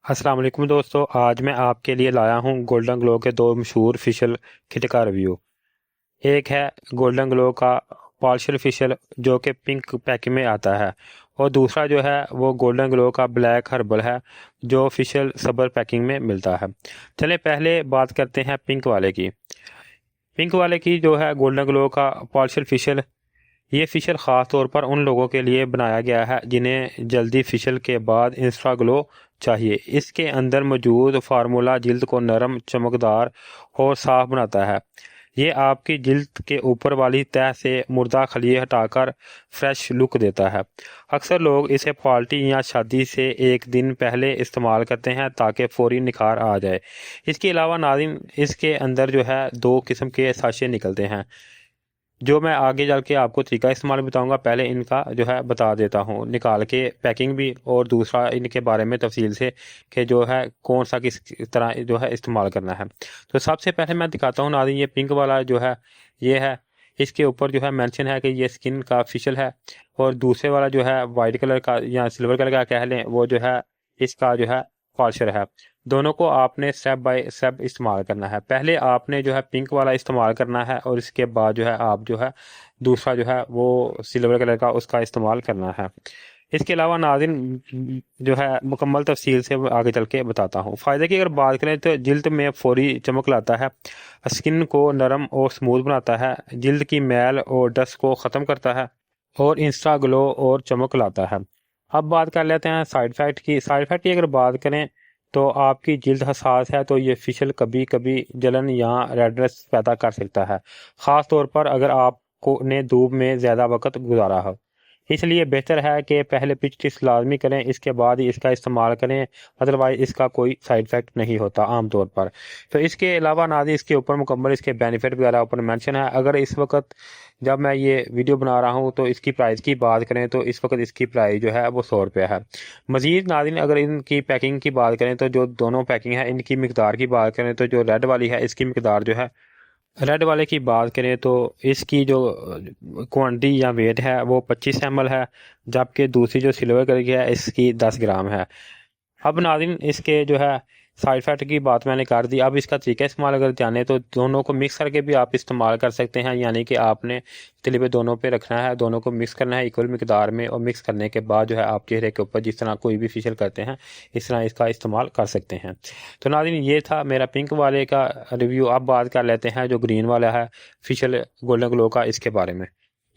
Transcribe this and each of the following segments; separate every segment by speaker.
Speaker 1: अस्सलाम वालेकुम दोस्तों, आज मैं आपके लिए लाया हूँ गोल्डन ग्लो के दो मशहूर फेशियल किट का रिव्यू। एक है गोल्डन ग्लो का पार्शियल फेशियल जो कि पिंक पैकिंग में आता है, और दूसरा जो है वो गोल्डन ग्लो का ब्लैक हर्बल है जो फेशियल सबर पैकिंग में मिलता है। चलिए पहले बात करते हैं पिंक वाले की। पिंक वाले की जो है गोल्डन ग्लो का पार्शियल फेशियल, ये फेशियल ख़ास तौर पर उन लोगों के लिए बनाया गया है जिन्हें जल्दी फेशियल के बाद इंस्टा ग्लो चाहिए। इसके अंदर मौजूद फार्मूला जिल्द को नरम, चमकदार और साफ बनाता है। ये आपकी जिल्द के ऊपर वाली तह से मुर्दा खलिए हटाकर फ्रेश लुक देता है। अक्सर लोग इसे पार्टी या शादी से एक दिन पहले इस्तेमाल करते हैं ताकि फौरी निखार आ जाए। इसके अलावा नाज़रीन, इसके अंदर जो है दो किस्म के साशे निकलते हैं जो मैं आगे चल के आपको तरीका इस्तेमाल बताऊंगा। पहले इनका जो है बता देता हूँ निकाल के पैकिंग भी, और दूसरा इनके बारे में तफसील से कि जो है कौन सा किस तरह जो है इस्तेमाल करना है। तो सबसे पहले मैं दिखाता हूँ नाज़रीन, ये पिंक वाला जो है ये है। इसके ऊपर जो है मेंशन है कि ये स्किन का फेशियल है, और दूसरे वाला जो है वाइट कलर का या सिल्वर कलर का कह लें, वो जो है इसका जो है पॉलिशर है। दोनों को आपने स्टेप बाय स्टेप इस्तेमाल करना है। पहले आपने जो है पिंक वाला इस्तेमाल करना है, और इसके बाद जो है आप जो है दूसरा जो है वो सिल्वर कलर का उसका इस्तेमाल करना है। इसके अलावा नाज़रीन जो है मुकम्मल तफसील से आगे चल के बताता हूँ। फ़ायदे की अगर बात करें तो जिल्द में फौरी चमक लाता है, स्किन को नरम और स्मूथ बनाता है, जिल्द की मैल और डस्ट को ख़त्म करता है, और इंस्टा ग्लो और चमक लाता है। अब बात कर लेते हैं साइड इफ़ेक्ट की। साइड इफ़ेक्ट की अगर बात करें तो आपकी जिल्द हसास है तो ये फेशियल कभी कभी जलन या रेडनेस पैदा कर सकता है, ख़ास तौर पर अगर आपको ने धूप में ज़्यादा वक्त गुजारा हो। इसलिए बेहतर है कि पहले पिच टेस्ट लाजमी करें, इसके बाद ही इसका इस्तेमाल करें। अदरवाइज इसका कोई साइड इफ़ेक्ट नहीं होता आम तौर पर। तो इसके अलावा नाज़रीन इसके ऊपर मुकम्मल इसके बेनिफिट वगैरह ऊपर मेंशन है। अगर इस वक्त जब मैं ये वीडियो बना रहा हूँ तो इसकी प्राइस की बात करें तो इस वक्त इसकी प्राइस जो है वो 100 रुपये है। मज़ीद नाज़रीन अगर इनकी पैकिंग की बात करें तो जो दोनों पैकिंग है इनकी मकदार की बात करें तो जो रेड वाली है इसकी मकदार जो है, रेड वाले की बात करें तो इसकी जो क्वांटिटी या वेट है वो 25 ml है, जबकि दूसरी जो सिल्वर कलर की है इसकी 10 ग्राम है। अब नाज़रीन इसके जो है साइड इफ़ेक्ट की बात मैंने कर दी। अब इसका तरीका इस्तेमाल अगर जाने तो दोनों को मिक्स करके भी आप इस्तेमाल कर सकते हैं, यानी कि आपने तली पे दोनों पे रखना है, दोनों को मिक्स करना है इक्वल मिकदार में, और मिक्स करने के बाद जो है आप चेहरे के ऊपर जिस तरह कोई भी फेशियल करते हैं इस तरह इसका इस्तेमाल कर सकते हैं। तो नाज़रीन ये था मेरा पिंक वाले का रिव्यू। अब बात कर लेते हैं जो ग्रीन वाला है फेशियल गोल्डन ग्लो का, इसके बारे में।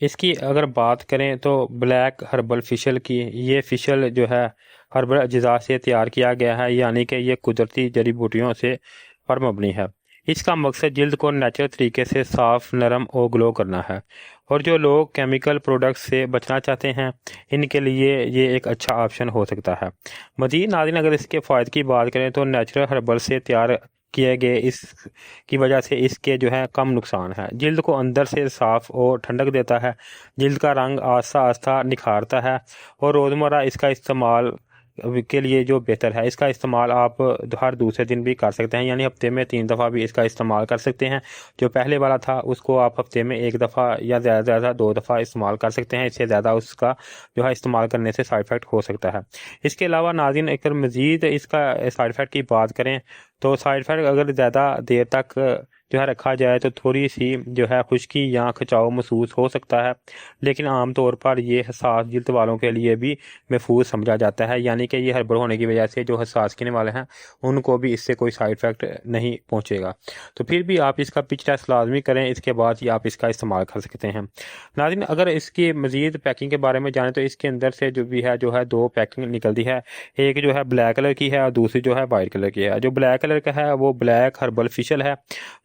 Speaker 1: इसकी अगर बात करें तो ब्लैक हर्बल फेशियल की, ये फेशियल जो है हर्बल अज्जा से तैयार किया गया है, यानी कि ये कुदरती जड़ी बूटियों से पर मबनी है। इसका मकसद जिल्द को नेचुरल तरीके से साफ, नरम और ग्लो करना है, और जो लोग केमिकल प्रोडक्ट्स से बचना चाहते हैं इनके लिए ये एक अच्छा ऑप्शन हो सकता है। मज़ीद नाज़रीन अगर इसके फ़ायदे की बात करें तो नेचुरल हर्बल से तैयार किए गए इस की वजह से इसके जो है कम नुकसान है। जिल्द को अंदर से साफ और ठंडक देता है, जिल्द का रंग आस्ता आस्ता निखारता है, और रोज़मर्रा इसका इस्तेमाल के लिए जो बेहतर है, इसका इस्तेमाल आप हर दूसरे दिन भी कर सकते हैं, यानी हफ्ते में 3 दफ़ा भी इसका इस्तेमाल कर सकते हैं। जो पहले वाला था उसको आप हफ्ते में 1 दफ़ा या ज़्यादा से ज़्यादा 2 दफ़ा इस्तेमाल कर सकते हैं, इससे ज़्यादा उसका जो है इस्तेमाल करने से साइड इफ़ेक्ट हो सकता है। इसके अलावा नाज़रीन अगर मज़ीद इसका साइड इफ़ेक्ट की बात करें तो साइड इफ़ेक्ट अगर ज़्यादा देर तक जो है रखा जाए तो थोड़ी सी जो है खुश्की या खिंचाव महसूस हो सकता है, लेकिन आम तौर पर ये हसास जिल्द वालों के लिए भी महफूज समझा जाता है, यानी कि ये हर्बल होने की वजह से जो हसास स्किन वाले हैं उनको भी इससे कोई साइड इफ़ेक्ट नहीं पहुंचेगा। तो फिर भी आप इसका पिच टेस्ट लाजमी करें, इसके बाद ही आप इसका इस्तेमाल कर सकते हैं। नाज़रीन अगर इसकी मज़ीद पैकिंग के बारे में जाने तो इसके अंदर से जो है 2 पैकिंग निकलती है, एक जो है ब्लैक कलर की है और दूसरी जो है वाइट कलर की है। जो ब्लैक कलर का है वो ब्लैक हर्बल फेशियल है,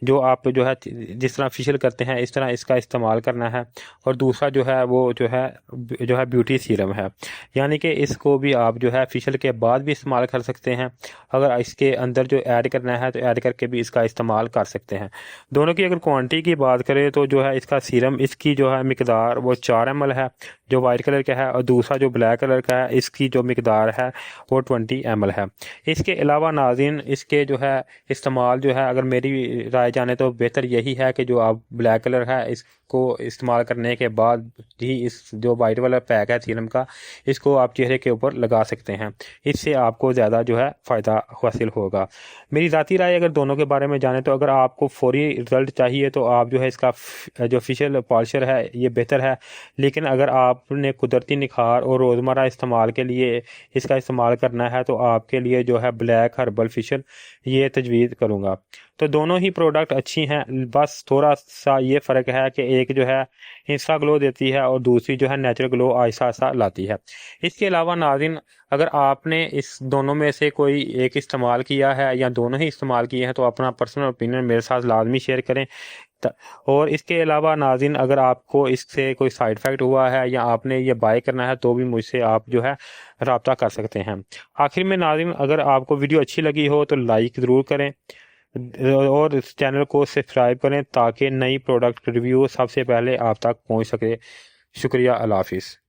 Speaker 1: जो आप जो है जिस तरह फेशियल करते हैं इस तरह इसका इस्तेमाल करना है, और दूसरा जो है वो जो है ब्यूटी सीरम है, यानी कि इसको भी आप जो है फेशियल के बाद भी इस्तेमाल कर सकते हैं। अगर इसके अंदर जो ऐड करना है तो ऐड करके भी इसका इस्तेमाल कर सकते हैं। दोनों की अगर क्वांटिटी की बात करें तो जो है इसका सीरम इसकी जो है मकदार वो 4 ml है जो वाइट कलर का है, और दूसरा जो ब्लैक कलर का है इसकी जो मकदार है वो 20 ml है। इसके अलावा नाज़रीन इसके جو ہے استعمال جو ہے اگر میری رائے جانے تو بہتر یہی ہے کہ جو آپ بلیک کلر ہے اس کو استعمال کرنے کے بعد ہی اس جو وائٹ والا پیک ہے سیرم کا اس کو آپ چہرے کے اوپر لگا سکتے ہیں، اس سے آپ کو زیادہ جو ہے فائدہ حاصل ہوگا۔ میری ذاتی رائے اگر دونوں کے بارے میں جانیں تو اگر آپ کو فوری رزلٹ چاہیے تو آپ جو ہے اس کا جو فیشل پالشر ہے یہ بہتر ہے، لیکن اگر آپ نے قدرتی نکھار اور روزمرہ استعمال کے لیے اس کا استعمال کرنا ہے تو آپ کے لیے جو ہے بلیک ہربل فیشل یہ تجویز کروں گا۔ تو دونوں ہی پروڈکٹ اچھی ہیں، بس تھوڑا سا یہ فرق ہے کہ ایک جو ہے انسٹا گلو دیتی ہے اور دوسری جو ہے نیچرل گلو آہستہ آہستہ لاتی ہے۔ اس کے علاوہ ناظرین اگر آپ نے اس دونوں میں سے کوئی ایک استعمال کیا ہے یا دونوں ہی استعمال کیے ہیں تو اپنا پرسنل اوپینین میرے ساتھ لازمی شیئر کریں، اور اس کے علاوہ ناظرین اگر آپ کو اس سے کوئی سائیڈ افیکٹ ہوا ہے یا آپ نے یہ بائی کرنا ہے تو بھی مجھ سے آپ جو ہے رابطہ کر سکتے ہیں۔ آخر میں ناظرین اگر آپ کو ویڈیو اچھی لگی ہو تو لائک ضرور کریں اور اس چینل کو سبسکرائب کریں تاکہ نئی پروڈکٹ ریویو سب سے پہلے آپ تک پہنچ سکے۔ شکریہ، اللہ حافظ۔